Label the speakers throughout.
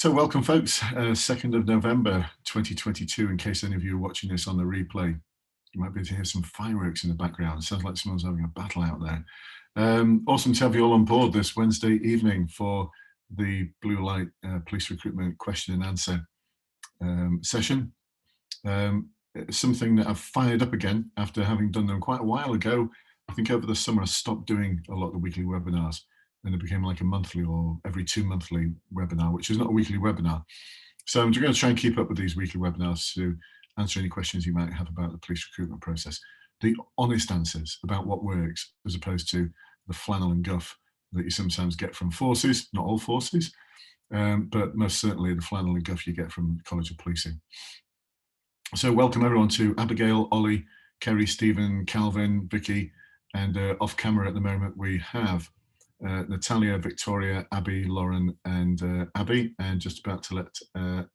Speaker 1: So welcome folks, 2nd of November 2022, in case any of you are watching this on the replay. You might be able to hear some fireworks in the background. It sounds like someone's having a battle out there. Awesome to have you all on board this Wednesday evening for the Bluelight Police Recruitment question and answer session. It's something that I've fired up again after having done them quite a while ago. I think over the summer I stopped doing a lot of the weekly webinars, and it became like a monthly or every 2 monthly webinar, which is not a weekly webinar. So I'm going to try and keep up with these weekly webinars to answer any questions you might have about the police recruitment process. The honest answers about what works, as opposed to the flannel and guff that you sometimes get from forces, not all forces, but most certainly the flannel and guff you get from the College of Policing. So welcome everyone to Abigail, Ollie, Kerry, Stephen, Calvin, Vicky, and off camera at the moment we have Natalia, Victoria, Abby, Lauren, and Abby, and just about to let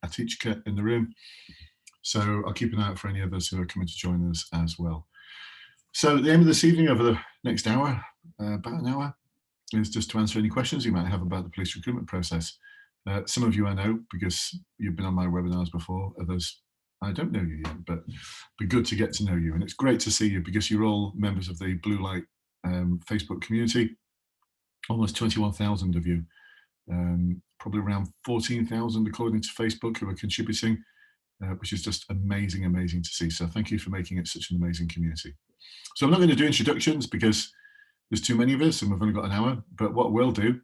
Speaker 1: Atichka in the room. So I'll keep an eye out for any others who are coming to join us as well. So the aim of this evening, over the next hour, about an hour, is just to answer any questions you might have about the police recruitment process. Some of you I know because you've been on my webinars before. Others, I don't know you yet, but it'd be good to get to know you. And it's great to see you because you're all members of the Bluelight Facebook community. Almost 21,000 of you, probably around 14,000 according to Facebook who are contributing, which is just amazing, amazing to see. So thank you for making it such an amazing community. So I'm not going to do introductions because there's too many of us and we've only got an hour, but what we'll do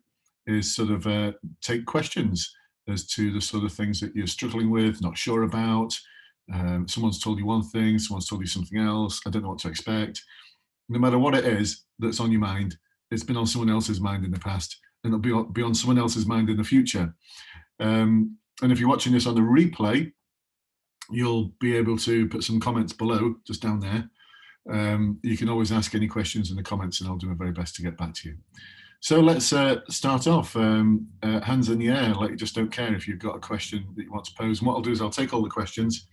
Speaker 1: is sort of take questions as to the sort of things that you're struggling with, not sure about. Someone's told you one thing, someone's told you something else, I don't know what to expect. No matter what it is that's on your mind, it's been on someone else's mind in the past, and it'll be on someone else's mind in the future. And if you're watching this on the replay, you'll be able to put some comments below, just down there. You can always ask any questions in the comments, and I'll do my very best to get back to you. So let's start off. Hands in the air, like you just don't care if you've got a question that you want to pose. And what I'll do is I'll take all the questions,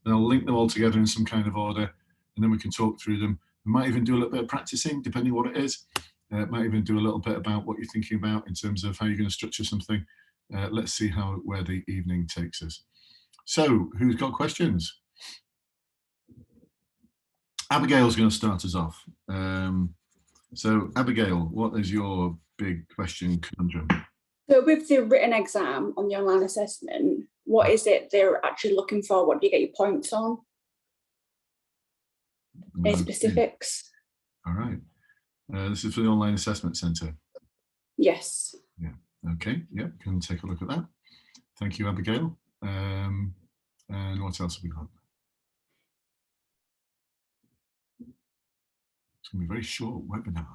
Speaker 1: and I'll link them all together in some kind of order, and then we can talk through them. We might even do a little bit of practicing, depending on what it is. Might even do a little bit about what you're thinking about in terms of how you're going to structure something. Let's see where the evening takes us. So, who's got questions? Abigail's going to start us off. So, Abigail, what is your big question conundrum?
Speaker 2: So, with the written exam on the online assessment, what is it they're actually looking for? What do you get your points on? Any specifics?
Speaker 1: All right. This is for the online assessment centre.
Speaker 2: Yes.
Speaker 1: Yeah. Okay. Yeah. Can take a look at that. Thank you, Abigail. And what else have we got? It's going to be a very short webinar.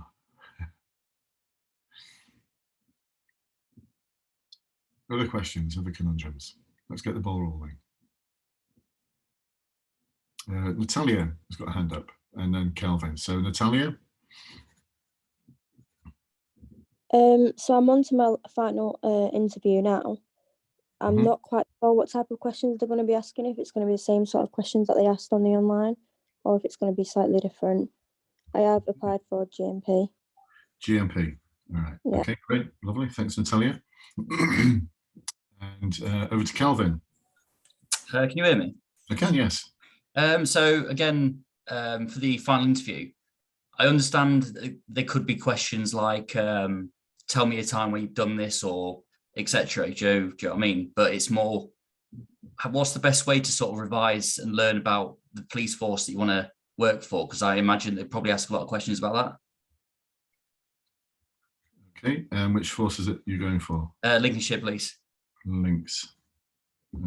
Speaker 1: Other questions, other conundrums. Let's get the ball rolling. Natalia has got a hand up, and then Kelvin. So Natalia.
Speaker 3: So I'm on to my final interview now. I'm not quite sure what type of questions they're going to be asking, if it's going to be the same sort of questions that they asked on the online, or if it's going to be slightly different. I have applied for GMP.
Speaker 1: GMP, all right. Yeah. Okay, great, lovely. Thanks, Natalia. And over to Calvin.
Speaker 4: Can you hear me?
Speaker 1: I can, yes.
Speaker 4: So again, for the final interview, I understand there could be questions like, tell me a time when you've done this, or etc. Do you know what I mean? But it's more, what's the best way to sort of revise and learn about the police force that you want to work for? Because I imagine they probably ask a lot of questions about
Speaker 1: that. Okay, and which force is it you're going for?
Speaker 4: Lincolnshire Police.
Speaker 1: Links.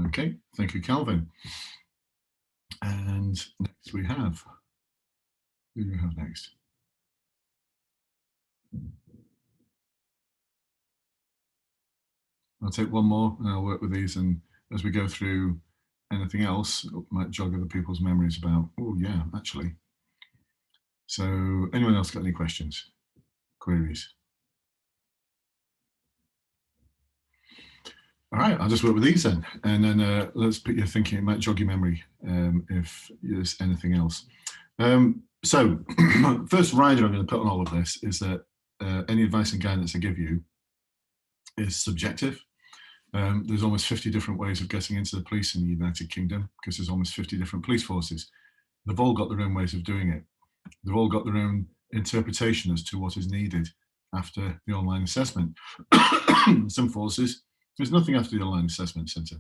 Speaker 1: Okay, thank you, Calvin. And next we have, who do we have next? I'll take one more and I'll work with these, and as we go through anything else, it might jog other people's memories about, oh yeah, actually. So anyone else got any questions, queries? All right, I'll just work with these then, and then let's put your thinking, it might jog your memory if there's anything else. So first rider I'm going to put on all of this is that any advice and guidance I give you is subjective. There's almost 50 different ways of getting into the police in the United Kingdom, because there's almost 50 different police forces. They've all got their own ways of doing it. They've all got their own interpretation as to what is needed after the online assessment. Some forces, there's nothing after the online assessment centre.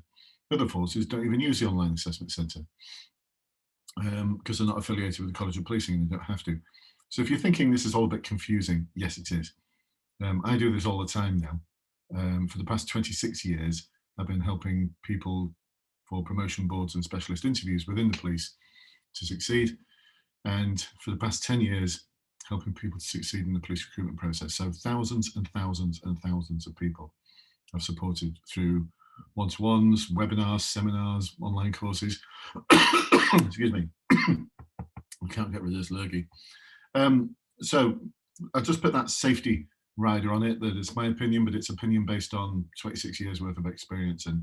Speaker 1: Other forces don't even use the online assessment centre because they're not affiliated with the College of Policing and they don't have to. So if you're thinking this is all a bit confusing, yes, it is. I do this all the time now. For the past 26 years, I've been helping people for promotion boards and specialist interviews within the police to succeed. And for the past 10 years, helping people to succeed in the police recruitment process. So thousands and thousands and thousands of people I've supported through one-to-ones, webinars, seminars, online courses. Excuse me. I can't get rid of this lurgy. So I just put that safety rider on it, that it's my opinion, but it's opinion based on 26 years worth of experience and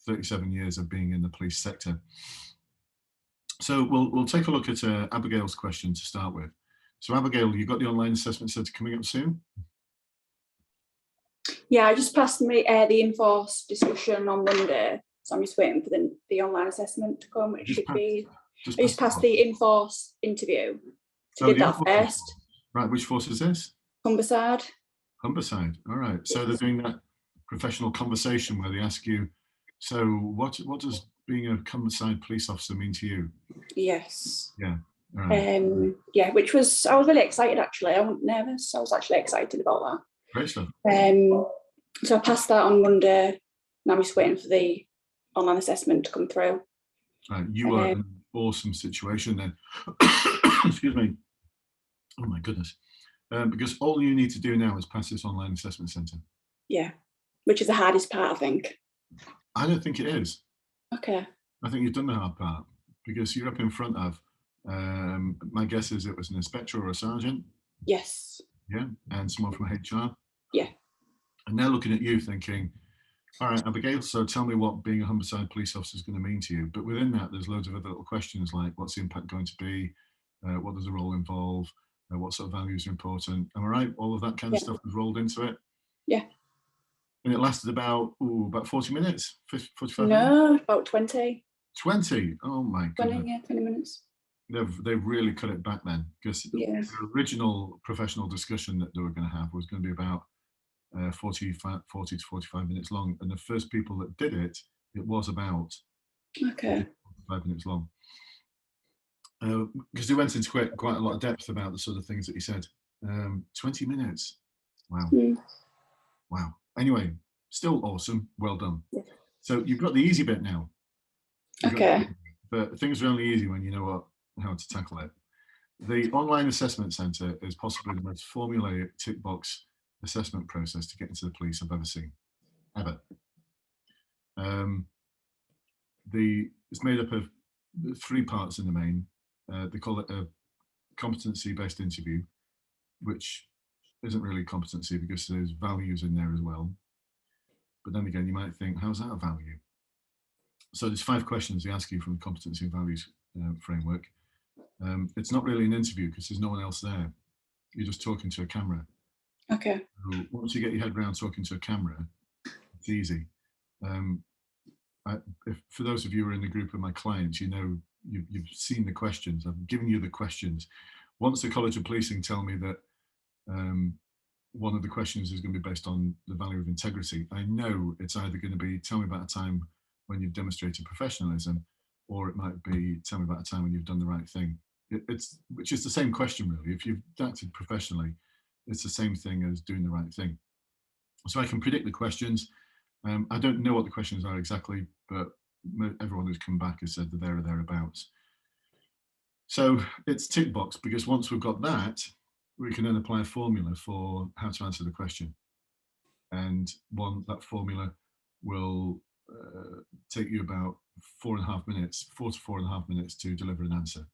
Speaker 1: 37 years of being in the police sector. So we'll take a look at Abigail's question to start with. So Abigail, you've got the online assessment centre coming up soon?
Speaker 2: Yeah, I just passed the Enforce discussion on Monday, so I'm just waiting for the online assessment to come. It should be. I just passed the Enforce interview. So did that first.
Speaker 1: Right, which force is this?
Speaker 2: Humberside.
Speaker 1: Humberside. All right. So they're doing that professional conversation where they ask you, so what does being a Humberside police officer mean to you?
Speaker 2: Yes.
Speaker 1: Yeah. All right.
Speaker 2: Yeah, which was, I was really excited actually. I wasn't nervous. I was actually excited about that.
Speaker 1: Great stuff.
Speaker 2: So I passed that on Monday. Now I'm just waiting for the online assessment to come through.
Speaker 1: Right. You are in an awesome situation then. Excuse me. Oh my goodness. Because all you need to do now is pass this online assessment centre.
Speaker 2: Yeah, which is the hardest part, I think.
Speaker 1: I don't think it is.
Speaker 2: Okay.
Speaker 1: I think you've done the hard part because you're up in front of, my guess is it was an inspector or a sergeant.
Speaker 2: Yes.
Speaker 1: Yeah, and someone from HR.
Speaker 2: Yeah.
Speaker 1: And they're looking at you thinking, all right, Abigail, so tell me what being a Humberside police officer is going to mean to you. But within that, there's loads of other little questions like, what's the impact going to be? What does the role involve? What sort of values are important? Am I right? All of that kind of stuff was rolled into it.
Speaker 2: Yeah.
Speaker 1: And it lasted about 40 minutes, 45 minutes?
Speaker 2: No, about 20.
Speaker 1: 20? Oh my goodness.
Speaker 2: 20 minutes.
Speaker 1: They've really cut it back then, because
Speaker 2: Yeah.
Speaker 1: the original professional discussion that they were going to have was going to be about 40 to 45 minutes long. And the first people that did it, it was about 45 minutes long. Because they went into quite a lot of depth about the sort of things that he said. 20 minutes. Wow. Wow. Anyway, still awesome. Well done. Yeah. So you've got the easy bit now. But things are only easy when you know how to tackle it. The online assessment centre is possibly the most formulaic tick box assessment process to get into the police I've ever seen, ever. It's made up of 3 parts in the main. They call it a competency-based interview, which isn't really competency because there's values in there as well. But then again, you might think, how's that a value? So there's 5 questions they ask you from the competency and values framework. It's not really an interview because there's no one else there. You're just talking to a camera.
Speaker 2: Okay.
Speaker 1: So once you get your head around talking to a camera, it's easy. For those of you who are in the group of my clients, you know, you've seen the questions. I've given you the questions. Once the College of Policing tell me that one of the questions is going to be based on the value of integrity, I know it's either going to be, tell me about a time when you've demonstrated professionalism, or it might be, tell me about a time when you've done the right thing. Which is the same question, really. If you've acted professionally, it's the same thing as doing the right thing. So I can predict the questions. I don't know what the questions are exactly, but everyone who's come back has said that they're thereabouts. So it's tick box, because once we've got that, we can then apply a formula for how to answer the question. And that formula will take you about 4 to 4.5 minutes to deliver an answer.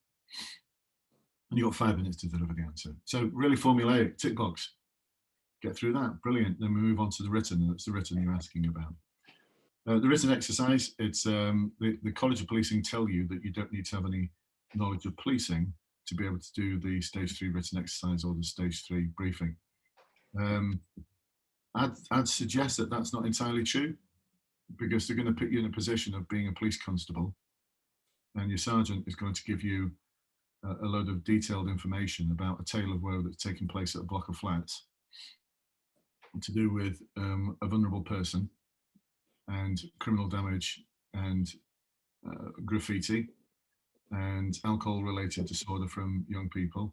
Speaker 1: And you've got 5 minutes to deliver the answer. So really formulaic, tick box. Get through that, brilliant. Then we move on to the written, and that's the written you're asking about. The written exercise, it's the College of Policing tell you that you don't need to have any knowledge of policing to be able to do the stage 3 written exercise or the stage 3 briefing. I'd suggest that that's not entirely true. because they're going to put you in a position of being a police constable, and your sergeant is going to give you a load of detailed information about a tale of woe that's taken place at a block of flats to do with a vulnerable person and criminal damage and graffiti and alcohol-related disorder from young people.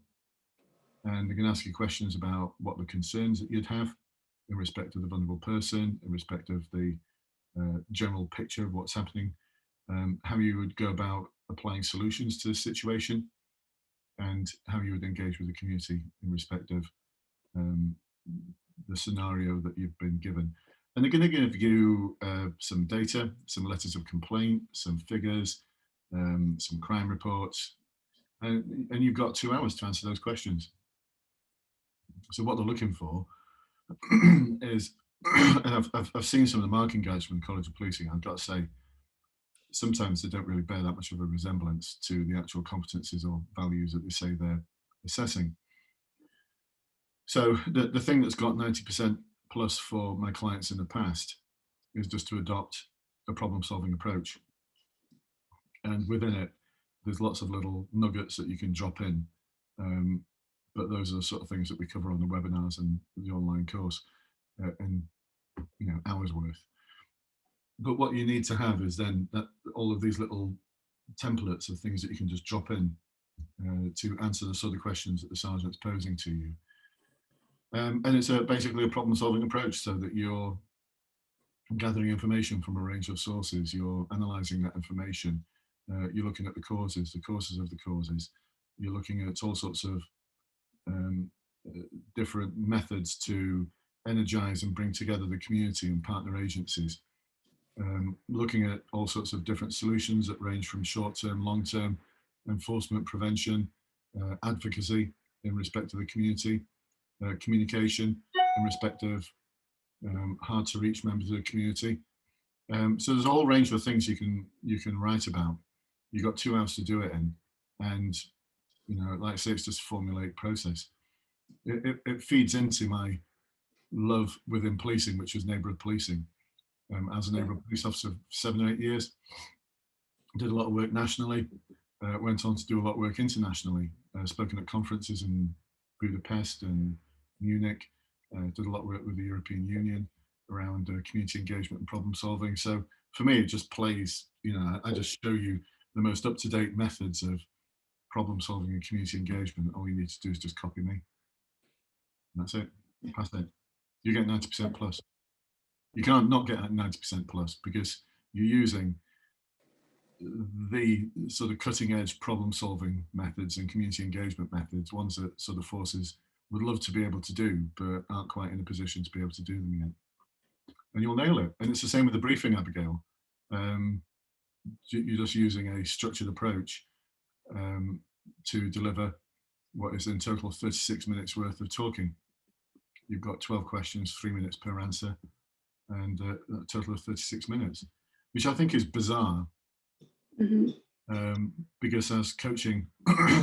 Speaker 1: And they're going to ask you questions about what the concerns that you'd have in respect of the vulnerable person, in respect of the general picture of what's happening, how you would go about applying solutions to the situation, and how you would engage with the community in respect of the scenario that you've been given. And they're going to give you some data, some letters of complaint, some figures, some crime reports, and you've got 2 hours to answer those questions. So what they're looking for is, and I've seen some of the marking guides from the College of Policing, I've got to say, sometimes they don't really bear that much of a resemblance to the actual competencies or values that they say they're assessing. So the thing that's got 90% plus for my clients in the past is just to adopt a problem-solving approach. And within it, there's lots of little nuggets that you can drop in. But those are the sort of things that we cover on the webinars and the online course in hours worth. But what you need to have is then that all of these little templates of things that you can just drop in to answer the sort of questions that the sergeant's posing to you. And it's basically a problem-solving approach, so that you're gathering information from a range of sources, you're analysing that information, you're looking at the causes of the causes, you're looking at all sorts of different methods to energise and bring together the community and partner agencies, looking at all sorts of different solutions that range from short-term, long-term, enforcement, prevention, advocacy in respect to the community, communication in respect of hard to reach members of the community. So there's a whole range of things you can write about. You've got 2 hours to do it in, and like I say, it's just a formulaic process. It feeds into my love within policing, which is neighbourhood policing. As a neighbourhood police officer for 7 or 8 years, did a lot of work nationally, went on to do a lot of work internationally, spoken at conferences in Budapest and Munich, did a lot of work with the European Union around community engagement and problem solving. So for me, it just plays, I just show you the most up-to-date methods of problem solving and community engagement. All you need to do is just copy me. And that's it. Pass it. You get 90% plus. You can't not get 90% plus because you're using the sort of cutting edge problem solving methods and community engagement methods, ones that sort of forces would love to be able to do, but aren't quite in a position to be able to do them yet. And you'll nail it. And it's the same with the briefing, Abigail. You're just using a structured approach to deliver what is in total 36 minutes worth of talking. You've got 12 questions, 3 minutes per answer, and a total of 36 minutes, which I think is bizarre. Because I was coaching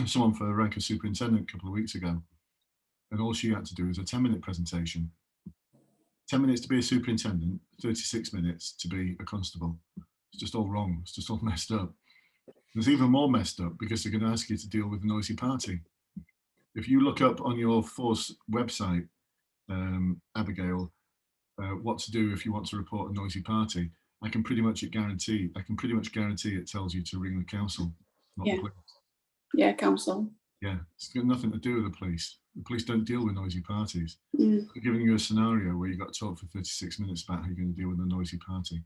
Speaker 1: someone for a rank of superintendent a couple of weeks ago, and all she had to do was a 10-minute presentation. 10 minutes to be a superintendent, 36 minutes to be a constable. It's just all wrong. It's just all messed up. It's even more messed up because they're going to ask you to deal with a noisy party. If you look up on your force website, Abigail, what to do if you want to report a noisy party, I can pretty much guarantee it tells you to ring the council, not the police.
Speaker 2: Yeah, council.
Speaker 1: Yeah, it's got nothing to do with the police. The police don't deal with noisy parties. They're giving you a scenario where you've got to talk for 36 minutes about how you're going to deal with a noisy party.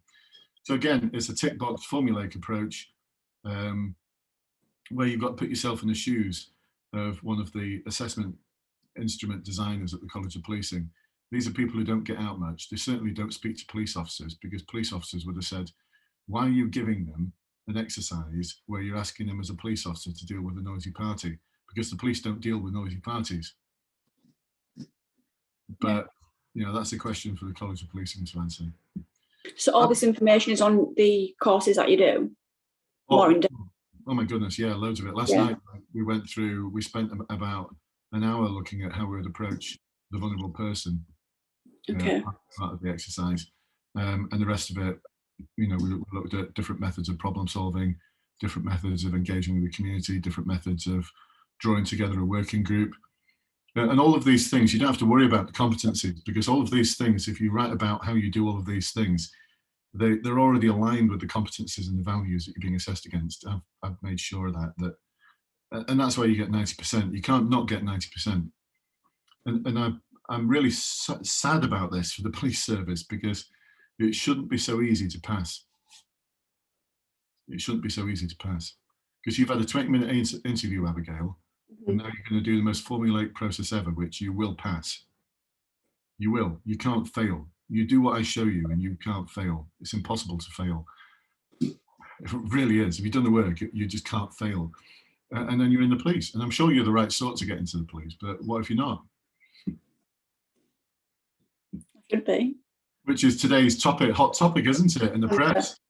Speaker 1: So again, it's a tick box formulaic approach where you've got to put yourself in the shoes of one of the assessment instrument designers at the College of Policing. These are people who don't get out much. They certainly don't speak to police officers, because police officers would have said, why are you giving them an exercise where you're asking them as a police officer to deal with a noisy party? Because the police don't deal with noisy parties. But, that's a question for the College of Policing to answer.
Speaker 2: So all this information is on the courses that you do?
Speaker 1: Oh my goodness, yeah, loads of it. Last night we spent about an hour looking at how we would approach the vulnerable person. Part of the exercise, and the rest of it we looked at different methods of problem solving, different methods of engaging with the community, different methods of drawing together a working group. And all of these things, you don't have to worry about the competencies, because all of these things, if you write about how you do all of these things, they're already aligned with the competencies and the values that you're being assessed against. I've made sure of that, and that's why you get 90%. You can't not get 90%. And I'm really sad about this for the police service, because it shouldn't be so easy to pass. It shouldn't be so easy to pass, because you've had a 20-minute interview, Abigail, and now you're going to do the most formulaic process ever, which you will pass. You will. You can't fail. You do what I show you and you can't fail. It's impossible to fail. It really is. If you've done the work, you just can't fail. And then you're in the police. And I'm sure you're the right sort to get into the police, but what if you're not?
Speaker 2: Should be.
Speaker 1: Which is today's topic, hot topic, isn't it, in the press?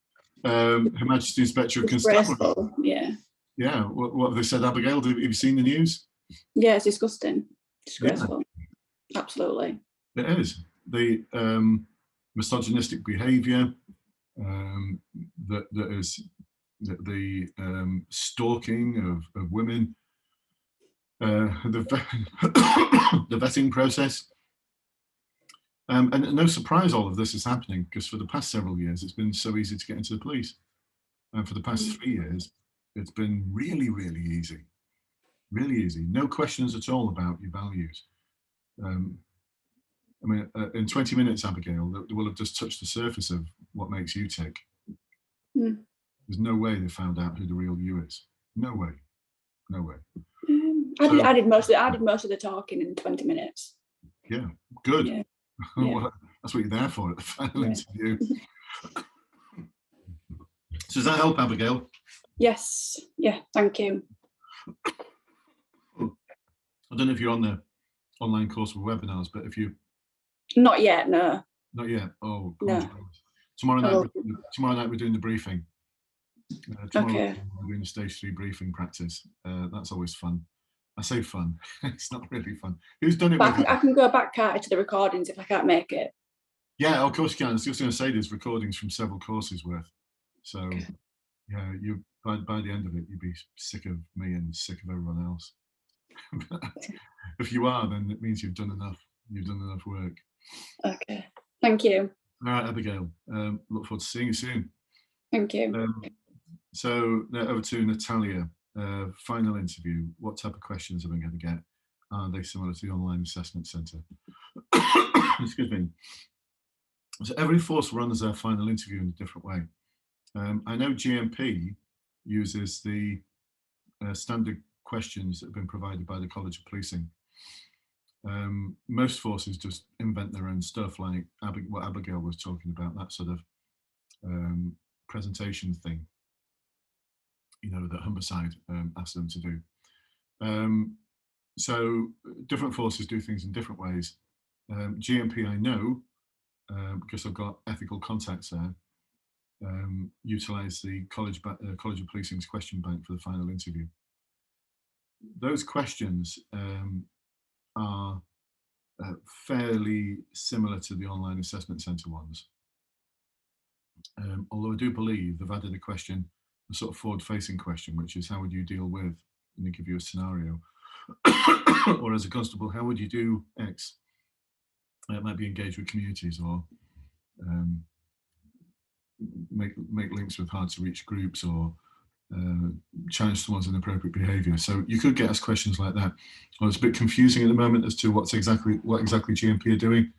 Speaker 1: Her Majesty Inspector of Constabulary.
Speaker 2: Yeah.
Speaker 1: Yeah. What have they said, Abigail? Have you seen the news?
Speaker 2: Yeah, it's disgusting. Disgraceful. Yeah. Absolutely.
Speaker 1: It is. The misogynistic behaviour, that is the stalking of women, the vetting process. And no surprise all of this is happening, because for the past several years it's been so easy to get into the police. And for the past 3 years it's been really, really easy. Really easy. No questions at all about your values. I mean, in 20 minutes, Abigail, they will have just touched the surface of what makes you tick. There's no way they found out who the real you is. No way. No way.
Speaker 2: I did most of the talking in 20 minutes.
Speaker 1: Yeah, good.
Speaker 2: Yeah.
Speaker 1: Well, that's what you're there for at the final interview. So does that help, Abigail?
Speaker 2: Yes. Yeah, thank you.
Speaker 1: I don't know if you're on the online course for webinars, but if you...
Speaker 2: Not yet, no.
Speaker 1: Not yet? Oh,
Speaker 2: no.
Speaker 1: Tomorrow night we're doing the briefing. Tomorrow
Speaker 2: okay.
Speaker 1: we're doing the stage 3 briefing practice. That's always fun. I say fun. It's not really fun. Who's done it?
Speaker 2: But I can go back to the recordings if I can't make it.
Speaker 1: Yeah, of course you can. I was just going to say there's recordings from several courses worth. So
Speaker 2: okay.
Speaker 1: Yeah, you by the end of it, you'd be sick of me and sick of everyone else. If you are, then it means you've done enough. You've done enough work.
Speaker 2: Okay. Thank you.
Speaker 1: All right, Abigail. Look forward to seeing you soon.
Speaker 2: Thank you.
Speaker 1: So now over to Natalia. Final interview. What type of questions are we going to get? Are they similar to the online assessment centre? Excuse me. So every force runs their final interview in a different way. I know GMP uses the standard questions that have been provided by the College of Policing. Most forces just invent their own stuff, like what Abigail was talking about, that sort of presentation thing, you know, that Humberside asked them to do. So different forces do things in different ways. GMP, I know, because I've got ethical contacts there, utilise the College of Policing's question bank for the final interview. Those questions are fairly similar to the online assessment centre ones. Although I do believe they've added a question, a sort of forward-facing question, which is how would you deal with, and they give you a scenario. Or as a constable, how would you do X? It might be engage with communities, or make links with hard to reach groups, or challenge someone's inappropriate behaviour. So you could get asked questions like that. Well, it's a bit confusing at the moment as to what exactly GMP are doing.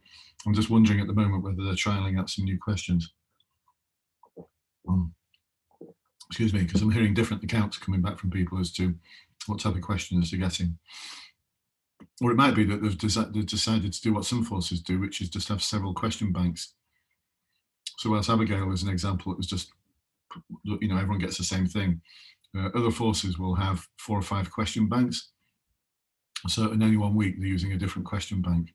Speaker 1: I'm just wondering at the moment whether they're trialling out some new questions. Excuse me, because I'm hearing different accounts coming back from people as to what type of questions they're getting. Or it might be that they've decided to do what some forces do, which is just have several question banks. So whilst Abigail is an example, it was just, you know, everyone gets the same thing. Other forces will have 4 or 5 question banks. So in any one week, they're using a different question bank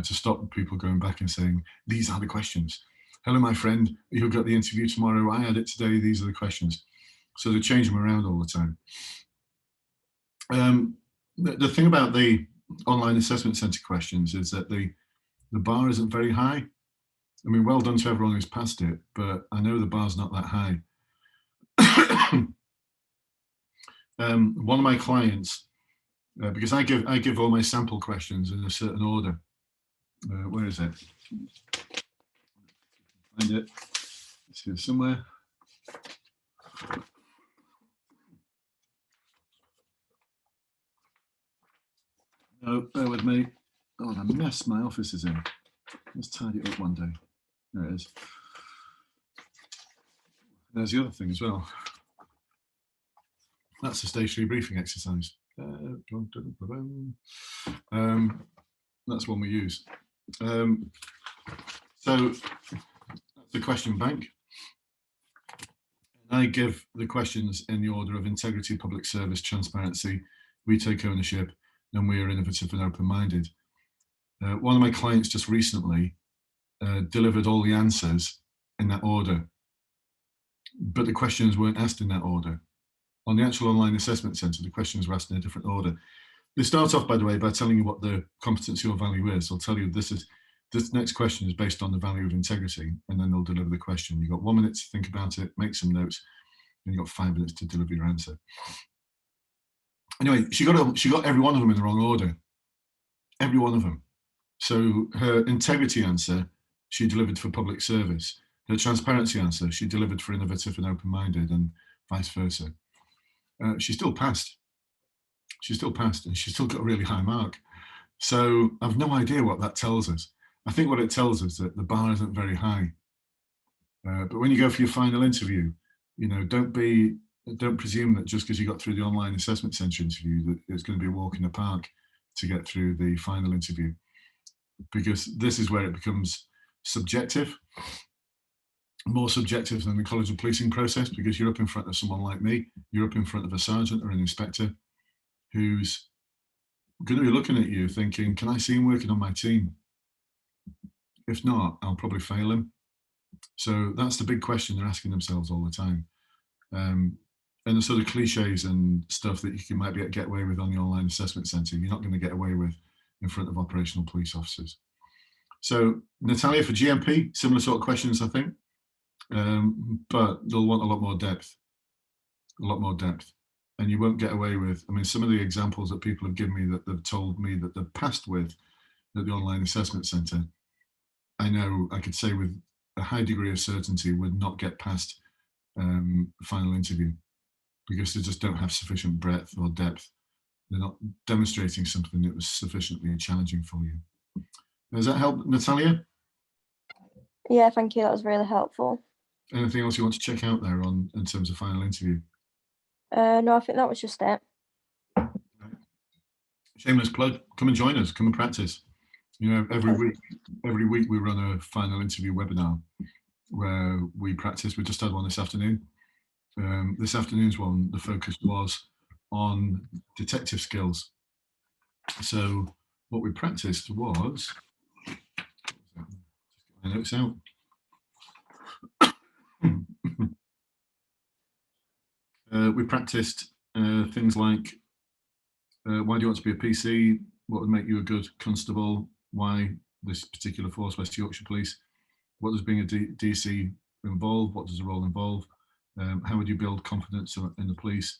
Speaker 1: to stop people going back and saying, these are the questions. Hello, my friend, you've got the interview tomorrow. I had it today. These are the questions. So they change them around all the time. The thing about the online assessment centre questions is that the bar isn't very high. I mean, well done to everyone who's passed it, but I know the bar's not that high. One of my clients, because I give all my sample questions in a certain order. Where is it? Find it. It's here somewhere. No, bear with me. Oh, the mess my office is in. Let's tidy it up one day. There it is. There's the other thing as well. That's a stationary briefing exercise. That's one we use. So that's the question bank. I give the questions in the order of integrity, public service, transparency, we take ownership, and we are innovative and open-minded. One of my clients just recently delivered all the answers in that order, but the questions weren't asked in that order. On the actual online assessment centre, the questions were asked in a different order. They start off, by the way, by telling you what the competency or value is. They'll tell you this next question is based on the value of integrity, and then they'll deliver the question. You've got 1 minute to think about it, make some notes, and you've got 5 minutes to deliver your answer. Anyway, she got every one of them in the wrong order. Every one of them. So her integrity answer, she delivered for public service. Her transparency answer, she delivered for innovative and open-minded, and vice versa. She still passed. She still passed, and she still got a really high mark. So I've no idea what that tells us. I think what it tells us that the bar isn't very high. But when you go for your final interview, you know, don't presume that just because you got through the online assessment centre interview that it's going to be a walk in the park to get through the final interview, because this is where it becomes subjective, more subjective than the College of Policing process, because you're up in front of someone like me, you're up in front of a sergeant or an inspector who's going to be looking at you thinking, can I see him working on my team? If not, I'll probably fail him. So that's the big question they're asking themselves all the time. And the sort of cliches and stuff that you might get away with on the online assessment centre, you're not going to get away with in front of operational police officers. So Natalia, for GMP, similar sort of questions, I think, but they'll want a lot more depth, and you won't get away with, I mean, some of the examples that people have given me that they've told me that they've passed with at the online assessment centre, I know I could say with a high degree of certainty would not get past final interview, because they just don't have sufficient breadth or depth. They're not demonstrating something that was sufficiently challenging for you. Does that help, Natalia?
Speaker 3: Yeah, thank you. That was really helpful.
Speaker 1: Anything else you want to check out there in terms of final interview?
Speaker 3: No, I think that was just it.
Speaker 1: Shameless plug. Come and join us. Come and practice. You know, every week we run a final interview webinar where we practice. We just had one this afternoon. This afternoon's one, the focus was on detective skills. So what we practiced was, my notes out. We practiced things like, why do you want to be a PC? What would make you a good constable? Why this particular force, West Yorkshire Police? What does being a DC involve? What does the role involve? How would you build confidence in the police?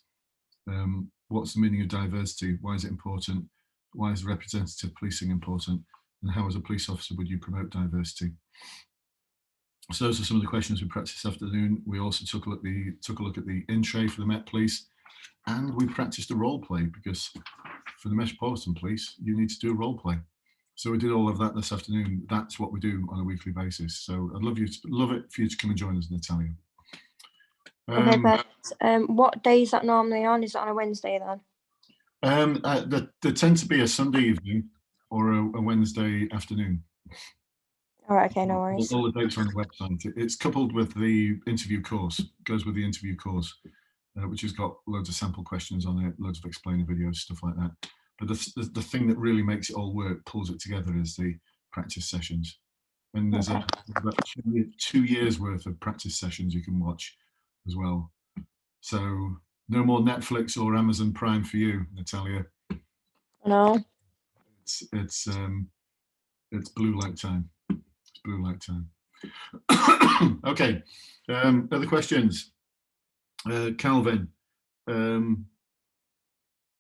Speaker 1: What's the meaning of diversity? Why is it important? Why is representative policing important? And how, as a police officer, would you promote diversity? So those are some of the questions we practiced this afternoon. We also took a look at the in-tray for the Met Police, and we practiced a role play, because for the Metropolitan Police, you need to do a role play. So we did all of that this afternoon. That's what we do on a weekly basis. So I'd love it for you to come and join us, Natalia.
Speaker 3: Okay, but what day is that normally on? Is it on a Wednesday then?
Speaker 1: There tend to be a Sunday evening or a Wednesday afternoon.
Speaker 3: All right, okay, no worries.
Speaker 1: All the dates are on the website. It's coupled with the interview course, goes with the interview course, which has got loads of sample questions on it, loads of explainer videos, stuff like that. But the thing that really makes it all work, pulls it together, is the practice sessions. And there's about 2 years worth of practice sessions you can watch as well. So no more Netflix or Amazon Prime for you, Natalia.
Speaker 3: No.
Speaker 1: It's Bluelight time. It's Bluelight time. Okay, other questions? Calvin, what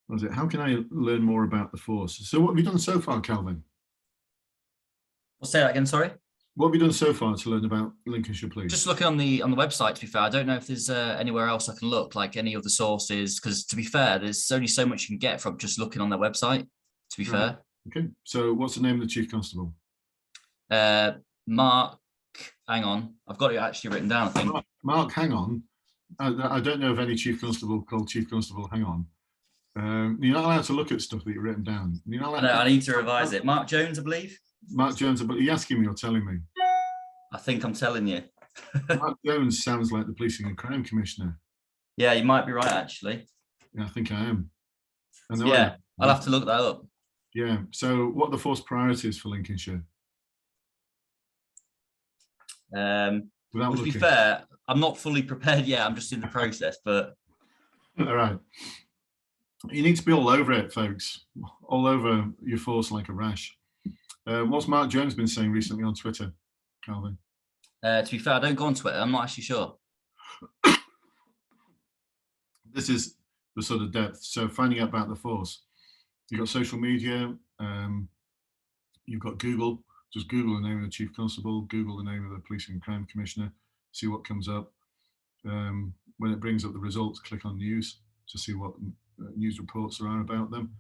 Speaker 1: was it? How can I learn more about the force? So what have you done so far, Calvin?
Speaker 4: I'll say that again, sorry.
Speaker 1: What have you done so far to learn about Lincolnshire Police?
Speaker 4: Just looking on the website, to be fair. I don't know if there's anywhere else I can look, like any other sources, because to be fair, there's only so much you can get from just looking on their website, to be fair.
Speaker 1: Okay, so what's the name of the Chief Constable?
Speaker 4: Mark, hang on. I've got it actually written down, I think.
Speaker 1: Mark, hang on. I don't know of any Chief Constable called Chief Constable, hang on. You're not allowed to look at stuff that you've written down. You're not allowed
Speaker 4: I need to revise it. Mark Jones, I believe.
Speaker 1: Mark Jones, but are you asking me or telling me?
Speaker 4: I think I'm telling you.
Speaker 1: Mark Jones sounds like the Policing and Crime Commissioner.
Speaker 4: Yeah, you might be right, actually.
Speaker 1: Yeah, I think I am.
Speaker 4: Yeah, I'll have to look that up.
Speaker 1: Yeah, so what are the force priorities for Lincolnshire?
Speaker 4: To be fair, I'm not fully prepared yet. I'm just in the process, but...
Speaker 1: All right. You need to be all over it, folks. All over your force like a rash. What's Mark Jones been saying recently on Twitter, Calvin?
Speaker 4: To be fair, I don't go on Twitter. I'm not actually sure.
Speaker 1: This is the sort of depth. So finding out about the force. You've got social media. You've got Google. Just Google the name of the Chief Constable. Google the name of the Policing and Crime Commissioner. See what comes up. When it brings up the results, click on news to see what news reports there are about them.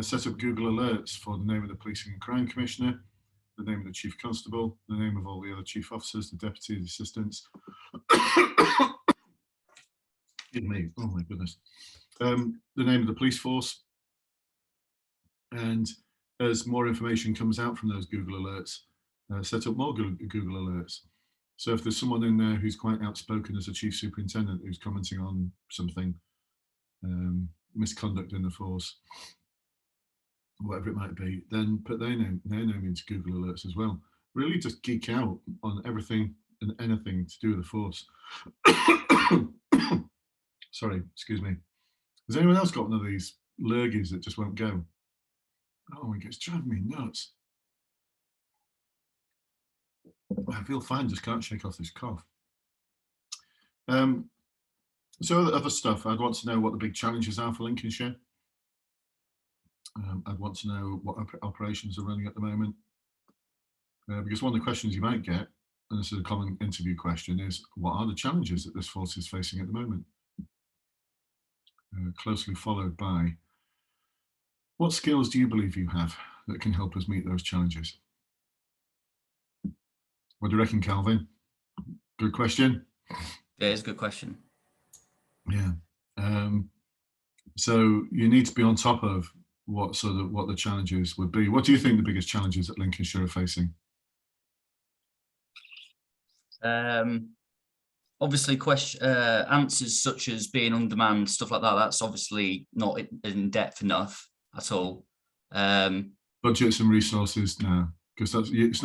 Speaker 1: Set up Google alerts for the name of the Policing and Crime Commissioner, the name of the Chief Constable, the name of all the other chief officers, the deputies, the assistants. Excuse me, oh my goodness. The name of the police force. And as more information comes out from those Google alerts, set up more Google alerts. So if there's someone in there who's quite outspoken as a chief superintendent who's commenting on something, misconduct in the force, whatever it might be, then put their name into Google alerts as well. Really just geek out on everything and anything to do with the force. Sorry, excuse me. Has anyone else got one of these lurgies that just won't go? Oh my God, it's driving me nuts. I feel fine, just can't shake off this cough. So other stuff, I'd want to know what the big challenges are for Lincolnshire. I'd want to know what operations are running at the moment. Because one of the questions you might get, and this is a common interview question, is what are the challenges that this force is facing at the moment? Closely followed by, what skills do you believe you have that can help us meet those challenges? What do you reckon, Calvin? Good question.
Speaker 4: Yeah, it's a good question.
Speaker 1: Yeah. So you need to be on top of what the challenges would be. What do you think the biggest challenges that Lincolnshire are facing?
Speaker 4: Obviously, answers such as being undermanned, stuff like that. That's obviously not in depth enough at all.
Speaker 1: Budgets and resources now, because it's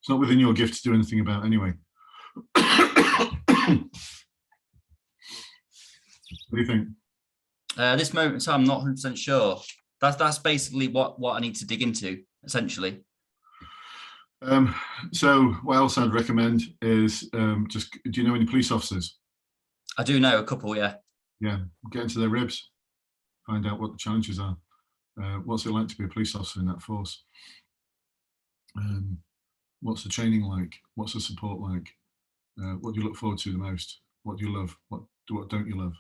Speaker 1: not within your gift to do anything about anyway. What do you think?
Speaker 4: At this moment in time, I'm not 100% sure. That's basically what I need to dig into, essentially.
Speaker 1: So what else I'd recommend is do you know any police officers?
Speaker 4: I do know a couple, yeah.
Speaker 1: Yeah, get into their ribs, find out what the challenges are. What's it like to be a police officer in that force? What's the training like? What's the support like? What do you look forward to the most? What do you love? What don't you love?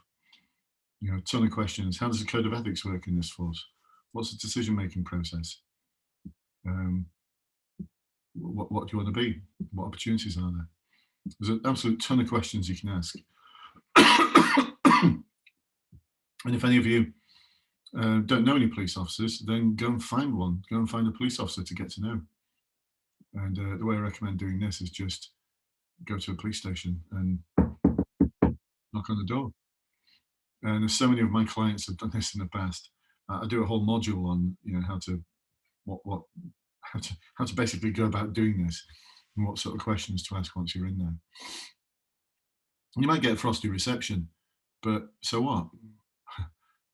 Speaker 1: You know, a ton of questions. How does the code of ethics work in this force? What's the decision-making process? What do you want to be? What opportunities are there? There's an absolute ton of questions you can ask. And if any of you don't know any police officers, then go and find one. Go and find a police officer to get to know. And the way I recommend doing this is just go to a police station and knock on the door. And so many of my clients have done this in the past. I do a whole module on, you know, how to basically go about doing this and what sort of questions to ask once you're in there. You might get a frosty reception, but so what?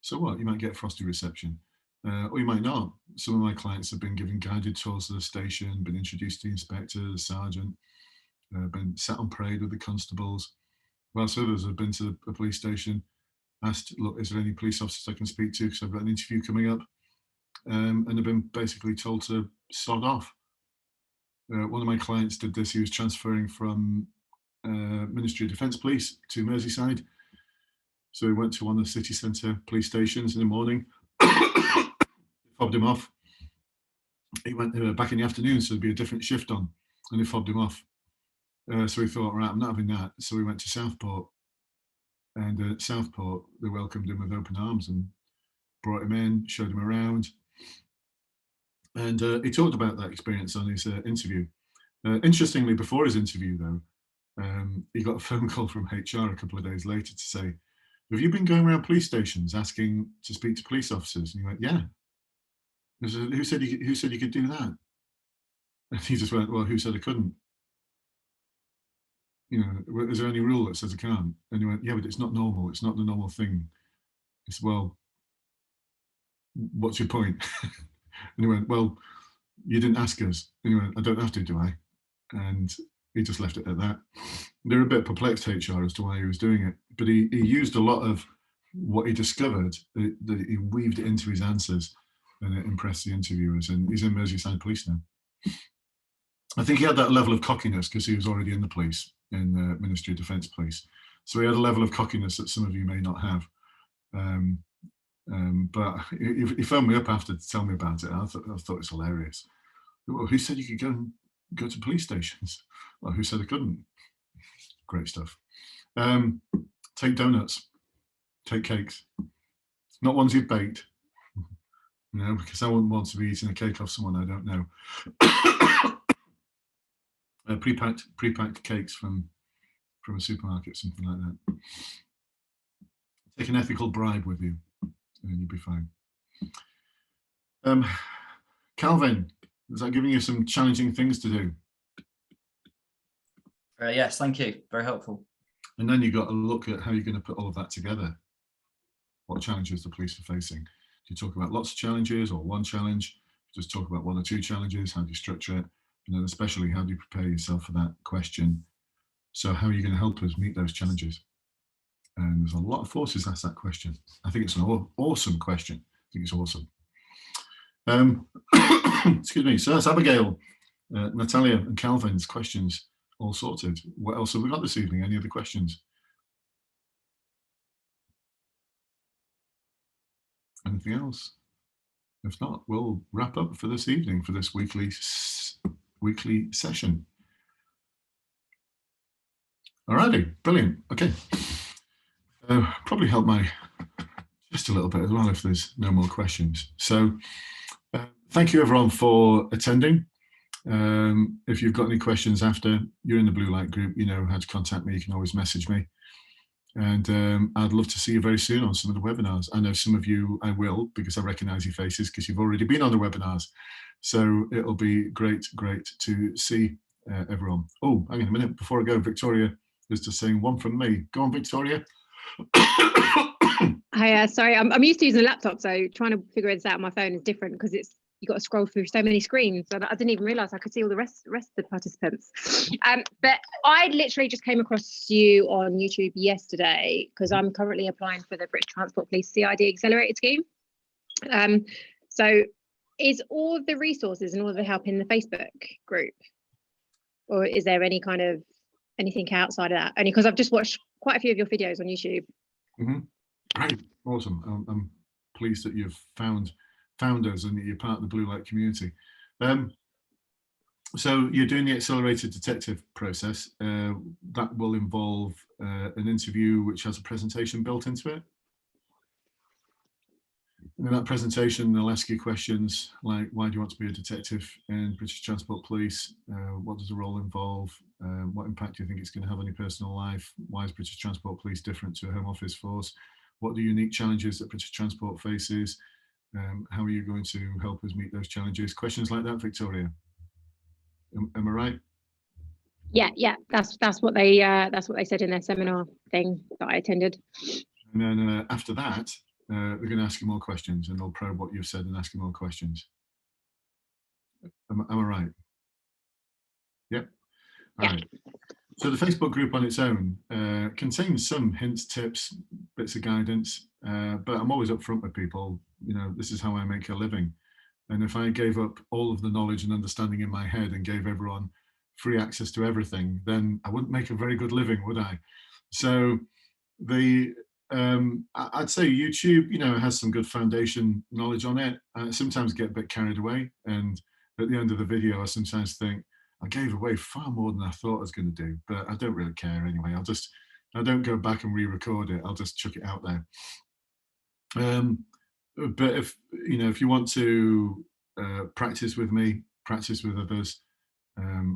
Speaker 1: So what? You might get a frosty reception, or you might not. Some of my clients have been given guided tours to the station, been introduced to the inspector, the sergeant, been sat on parade with the constables, whilst others have been to a police station, asked, look, is there any police officers I can speak to because I've got an interview coming up, and have been basically told to sod off. One of my clients did this. He was transferring from Ministry of Defence Police to Merseyside. So he went to one of the city centre police stations in the morning, fobbed him off. He went back in the afternoon, so there'd be a different shift on, and they fobbed him off. So he thought, right, I'm not having that. So he went to Southport, and at Southport, they welcomed him with open arms and brought him in, showed him around. And he talked about that experience on his interview. Interestingly, before his interview, though, he got a phone call from HR a couple of days later to say, have you been going around police stations asking to speak to police officers? And he went, yeah. Who said you could do that? And he just went, well, who said I couldn't? You know, is there any rule that says I can't? And he went, yeah, but it's not normal. It's not the normal thing. It's, well, what's your point? And he went, well, you didn't ask us. And he went, I don't have to, do I? And he just left it at that. They were a bit perplexed, HR, as to why he was doing it. But he used a lot of what he discovered, that he weaved it into his answers, and it impressed the interviewers. And he's in Merseyside Police now. I think he had that level of cockiness because he was already in the police, in the Ministry of Defence Police. So he had a level of cockiness that some of you may not have. But he phoned me up after to tell me about it. I thought it was hilarious. Well, who said you could go to police stations? Well, who said I couldn't? Great stuff. Take donuts, take cakes, not ones you've baked. No, because I wouldn't want to be eating a cake off someone I don't know. Pre-packed cakes from a supermarket, something like that. Take an ethical bribe with you, and you'll be fine. Calvin, is that giving you some challenging things to do?
Speaker 4: Yes, thank you. Very helpful.
Speaker 1: And then you've got to look at how you're going to put all of that together. What challenges the police are facing. Do you talk about lots of challenges or one challenge? Just talk about one or two challenges. How do you structure it? And then especially, how do you prepare yourself for that question? So how are you going to help us meet those challenges? And there's a lot of forces ask that question. I think it's an awesome question. I think it's awesome. Excuse me. So that's Abigail, Natalia and Calvin's questions all sorted. What else have we got this evening? Any other questions? Anything else? If not, we'll wrap up for this evening, for this weekly session. Alrighty, brilliant. Okay. Probably help my just a little bit as well if there's no more questions. So thank you everyone for attending. If you've got any questions after, you're in the Bluelight group, you know how to contact me. You can always message me. And I'd love to see you very soon on some of the webinars. I know some of you I will, because I recognize your faces because you've already been on the webinars. So it'll be great to see everyone. Oh, hang on a minute. Before I go, Victoria is just saying one from me. Go on, Victoria.
Speaker 5: Hi, sorry, I'm used to using a laptop, so trying to figure this out on my phone is different because you got to scroll through so many screens, and I didn't even realise I could see all the rest of the participants. But I literally just came across you on YouTube yesterday because I'm currently applying for the British Transport Police CID Accelerated Scheme. So is all of the resources and all of the help in the Facebook group, or is there any kind of anything outside of that? Only because I've just watched quite a few of your videos on YouTube.
Speaker 1: Mm-hmm. Great, awesome. I'm pleased that you've found us and that you're part of the Bluelight community. So you're doing the accelerated detective process. That will involve an interview which has a presentation built into it. In that presentation, they'll ask you questions like, why do you want to be a detective in British Transport Police? What does the role involve? What impact do you think it's going to have on your personal life? Why is British Transport Police different to a Home Office force? What are the unique challenges that British Transport faces? How are you going to help us meet those challenges? Questions like that, Victoria. Am I right?
Speaker 5: Yeah, that's what they said in their seminar thing that I attended.
Speaker 1: And then after that, they're going to ask you more questions, and they'll probe what you've said and ask you more questions. Am I right? Yep.
Speaker 5: Yeah.
Speaker 1: Right. So the Facebook group on its own contains some hints, tips, bits of guidance, but I'm always upfront with people. You know, this is how I make a living. And if I gave up all of the knowledge and understanding in my head and gave everyone free access to everything, then I wouldn't make a very good living, would I? So I'd say YouTube, you know, has some good foundation knowledge on it. I sometimes get a bit carried away, and at the end of the video, I sometimes think I gave away far more than I thought I was going to do, but I don't really care anyway. I don't go back and re-record it. I'll just chuck it out there. But if you want to practice with me, practice with others,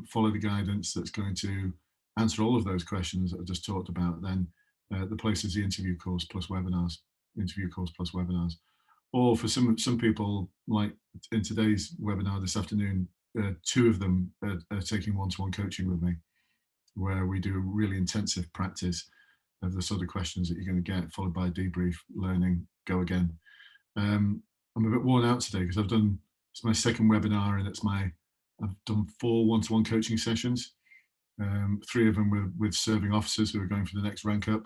Speaker 1: follow the guidance that's going to answer all of those questions that I just talked about, then the place is the interview course plus webinars, Or for some people, like in today's webinar this afternoon, 2 of them are taking one-to-one coaching with me, where we do really intensive practice of the sort of questions that you're going to get, followed by debrief, learning, go again. I'm a bit worn out today because it's my second webinar, and I've done 4 one-to-one coaching sessions, 3 of them with serving officers who are going for the next rank up.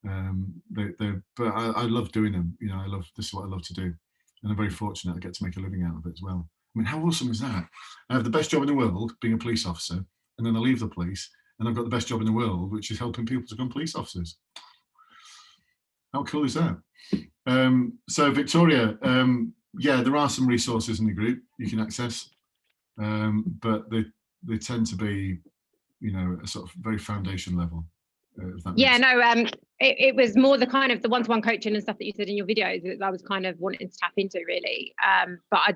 Speaker 1: But I love doing them. You know, this is what I love to do, and I'm very fortunate I get to make a living out of it as well. I mean, how awesome is that? I have the best job in the world, being a police officer, and then I leave the police, and I've got the best job in the world, which is helping people to become police officers. How cool is that? So Victoria, yeah, there are some resources in the group you can access, but they tend to be, you know, a sort of very foundation level.
Speaker 5: Yeah, no, it was more the kind of the one-to-one coaching and stuff that you said in your videos that I was kind of wanting to tap into, really. But I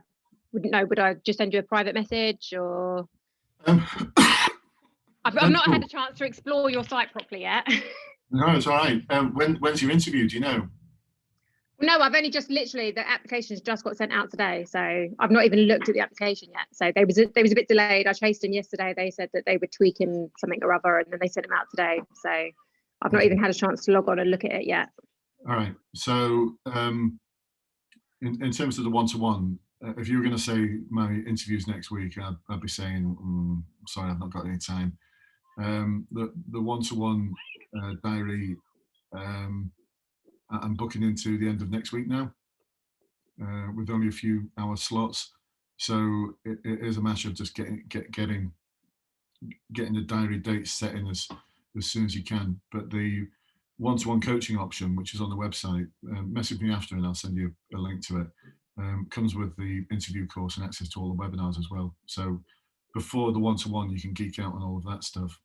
Speaker 5: wouldn't know, would I just send you a private message, or? I've not had a chance to explore your site properly yet.
Speaker 1: No, it's all right. When's your interview? Do you know?
Speaker 5: No, I've only just literally, the applications just got sent out today, so I've not even looked at the application yet. So they was a bit delayed. I chased them yesterday. They said that they were tweaking something or other, and then they sent them out today. So I've not even had a chance to log on and look at it yet.
Speaker 1: All right. So in terms of the one-to-one, if you were going to say my interview's next week, I'd be saying, sorry, I've not got any time. The one-to-one diary, I'm booking into the end of next week now, with only a few hour slots. So it is a matter of just getting the diary dates set in as soon as you can. But the one-to-one coaching option, which is on the website, message me after and I'll send you a link to it, comes with the interview course and access to all the webinars as well. So before the one-to-one, you can geek out on all of that stuff.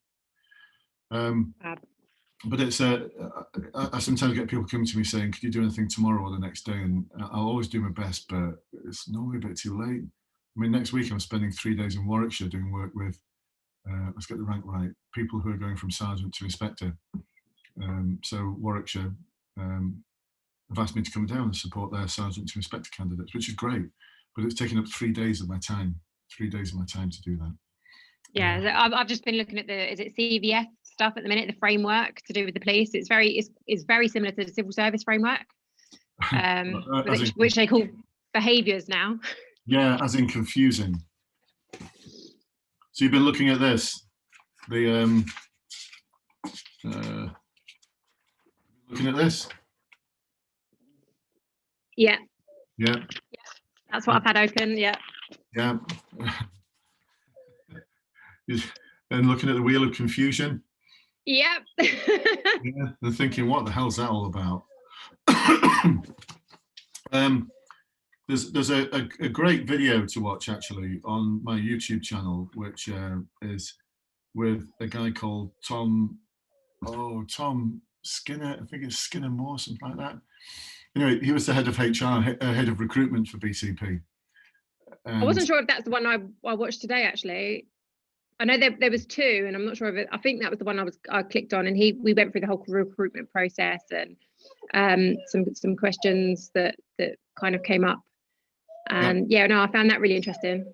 Speaker 1: But it's I sometimes get people coming to me saying, could you do anything tomorrow or the next day? And I'll always do my best, but it's normally a bit too late. I mean, next week I'm spending 3 days in Warwickshire doing work with, let's get the rank right, people who are going from sergeant to inspector. So Warwickshire have asked me to come down and support their sergeant to inspector candidates, which is great, but it's taken up 3 days of my time, 3 days of my time to do that.
Speaker 5: Yeah, I've just been looking at is it CVS stuff at the minute, the framework to do with the police. It's very similar to the civil service framework, which they call behaviours now.
Speaker 1: Yeah, as in confusing. So you've been looking at this, looking at this.
Speaker 5: Yeah.
Speaker 1: Yeah.
Speaker 5: That's what I've had open. Yeah.
Speaker 1: Yeah. And looking at the wheel of confusion.
Speaker 5: Yep.
Speaker 1: Yeah, and thinking, what the hell's that all about? There's a great video to watch actually on my YouTube channel, which is with a guy called Tom Skinner. I think it's Skinner Moore, something like that. Anyway, he was the head of HR, head of recruitment for BCP. And
Speaker 5: I wasn't sure if that's the one I watched today, actually. I know there was 2, and I'm not sure if I think that was the one I clicked on, and we went through the whole recruitment process and some questions that kind of came up, and yeah, no, I found that really interesting.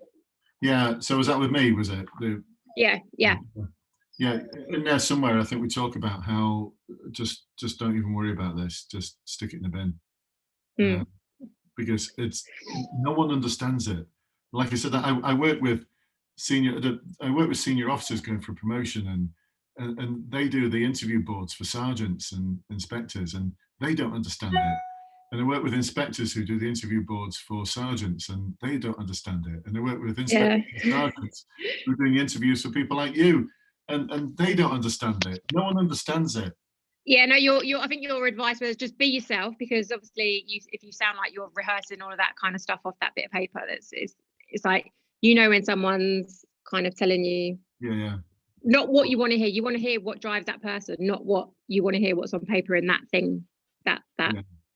Speaker 1: Yeah, so was that with me? Was it?
Speaker 5: Yeah.
Speaker 1: In there somewhere, I think we talk about how just don't even worry about this. Just stick it in the bin, because no one understands it. Like I said, I work with I work with senior officers going for promotion, and they do the interview boards for sergeants and inspectors, and they don't understand it. And I work with inspectors who do the interview boards for sergeants, and they don't understand it. And I work with inspectors and sergeants who are doing interviews for people like you, and they don't understand it. No one understands it.
Speaker 5: Yeah, no, I think your advice was just be yourself, because obviously if you sound like you're rehearsing all of that kind of stuff off that bit of paper, it's like, you know, when someone's kind of telling you not what you want to hear. You want to hear what drives that person, not what you want to hear what's on paper in that thing, that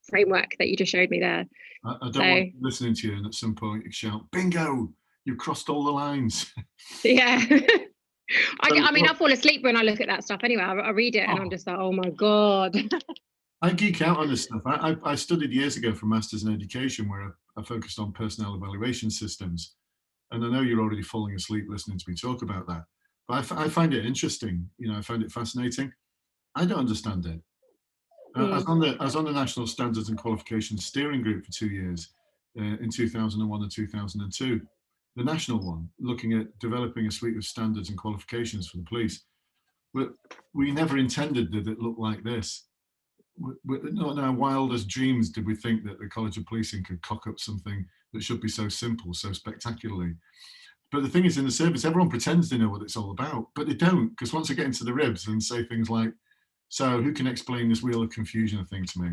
Speaker 5: framework that you just showed me there.
Speaker 1: I don't want listening to you and at some point you shout, bingo, you crossed all the lines.
Speaker 5: Yeah. I mean, I fall asleep when I look at that stuff anyway. I read it and I'm just like, oh my God.
Speaker 1: I geek out on this stuff. I studied years ago for Masters in Education, where I focused on personnel evaluation systems. And I know you're already falling asleep listening to me talk about that. But I find it interesting. You know, I find it fascinating. I don't understand it. I was on the National Standards and Qualifications Steering Group for 2 years in 2001 and 2002. The national one, looking at developing a suite of standards and qualifications for the police. But we never intended that it looked like this. Not in our wildest dreams did we think that the College of Policing could cock up something that should be so simple, so spectacularly. But the thing is, in the service, everyone pretends they know what it's all about, but they don't, because once they get into the ribs and say things like, so who can explain this wheel of confusion thing to me?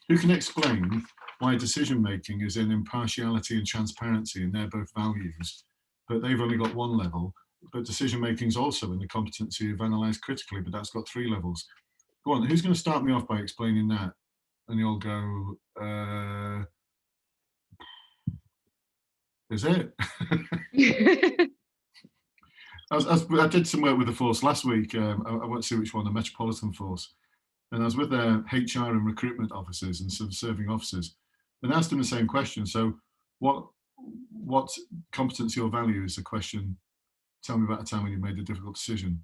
Speaker 1: Who can explain why decision-making is in impartiality and transparency, and they're both values, but they've only got one level, but decision-making is also in the competency of analyze critically, but that's got 3 levels. Go on, who's going to start me off by explaining that? And you'll go, is it? I did some work with the force last week. I won't say which one, the Metropolitan Force. And I was with their HR and recruitment officers and some serving officers, and asked them the same question. So what competency or value is the question? Tell me about a time when you made a difficult decision.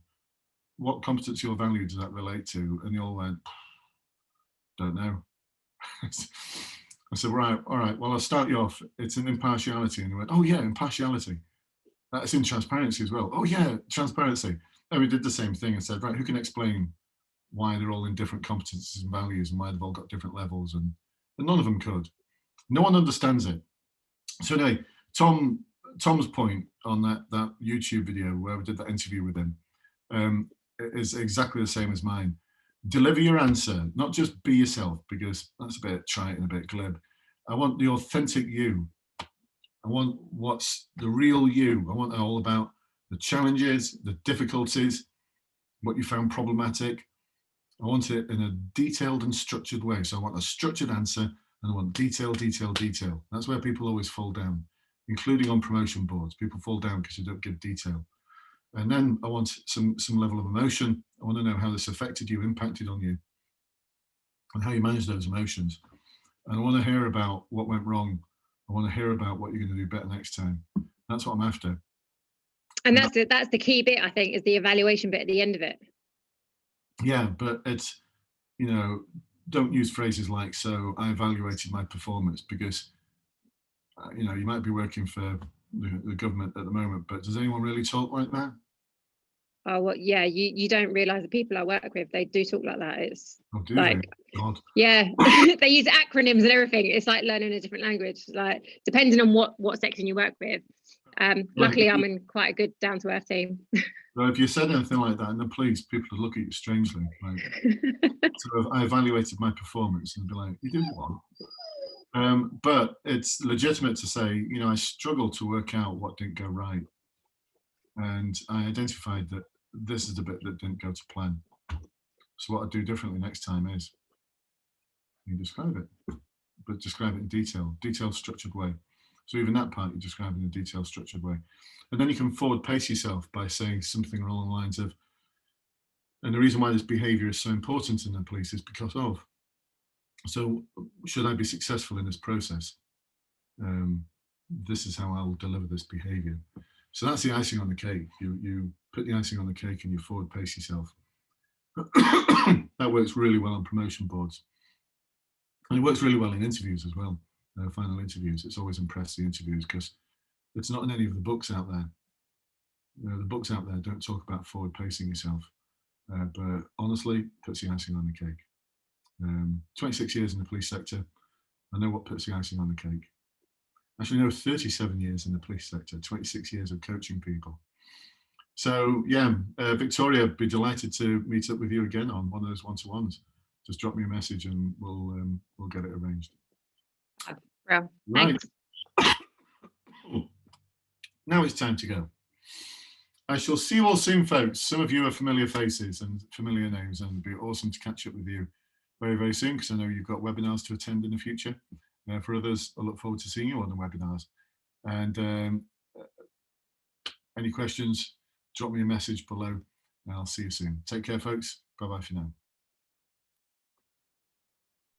Speaker 1: What competency or value does that relate to? And they all went, don't know. I said, right, all right, well, I'll start you off. It's an impartiality. And they went, oh yeah, impartiality. That's in transparency as well. Oh yeah, transparency. And we did the same thing and said, right, who can explain why they're all in different competencies and values and why they've all got different levels? And none of them could. No one understands it. So anyway, Tom's point on that YouTube video where we did that interview with him is exactly the same as mine. Deliver your answer, not just be yourself, because that's a bit trite and a bit glib. I want the authentic you. I want what's the real you. I want all about the challenges, the difficulties, what you found problematic. I want it in a detailed and structured way. So I want a structured answer, and I want detail, detail, detail. That's where people always fall down, including on promotion boards. People fall down because you don't give detail. And then I want some level of emotion. I want to know how this affected you, impacted on you, and how you manage those emotions. And I want to hear about what went wrong. I want to hear about what you're going to do better next time. That's what I'm after.
Speaker 5: And that's the key bit, I think, is the evaluation bit at the end of it.
Speaker 1: Yeah, but it's, you know, don't use phrases like, so I evaluated my performance, because, you know, you might be working for the government at the moment, but does anyone really talk like that?
Speaker 5: Oh, well, yeah, you don't realise the people I work with, they do talk like that. It's
Speaker 1: like, God.
Speaker 5: Yeah, they use acronyms and everything. It's like learning a different language, like depending on what section you work with. Luckily, I'm in quite a good down-to-earth team.
Speaker 1: Well, if you said anything like that in the police, people would look at you strangely. Like, so I evaluated my performance and be like, you did what? But it's legitimate to say, you know, I struggled to work out what didn't go right. And I identified that this is the bit that didn't go to plan. So what I'd do differently next time is, you describe it, but describe it in detailed, structured way. So even that part you describe in a detailed, structured way. And then you can forward pace yourself by saying something along the lines of, and the reason why this behaviour is so important in the police is because of, so should I be successful in this process? This is how I will deliver this behaviour. So that's the icing on the cake. You put the icing on the cake and you forward pace yourself. That works really well on promotion boards. And it works really well in interviews as well, final interviews. It's always impressed the interviews because it's not in any of the books out there. The books out there don't talk about forward pacing yourself, but honestly, puts the icing on the cake. 26 years in the police sector, I know what puts the icing on the cake. Actually, no, 37 years in the police sector, 26 years of coaching people. So yeah, Victoria, be delighted to meet up with you again on one of those one-to-ones. Just drop me a message and we'll get it arranged.
Speaker 5: Well,
Speaker 1: Right.
Speaker 5: thanks.
Speaker 1: Now it's time to go. I shall see you all soon, folks. Some of you are familiar faces and familiar names, and it'd be awesome to catch up with you very, very soon, because I know you've got webinars to attend in the future. For others, I look forward to seeing you on the webinars. And any questions, drop me a message below, and I'll see you soon. Take care, folks. Bye-bye for now.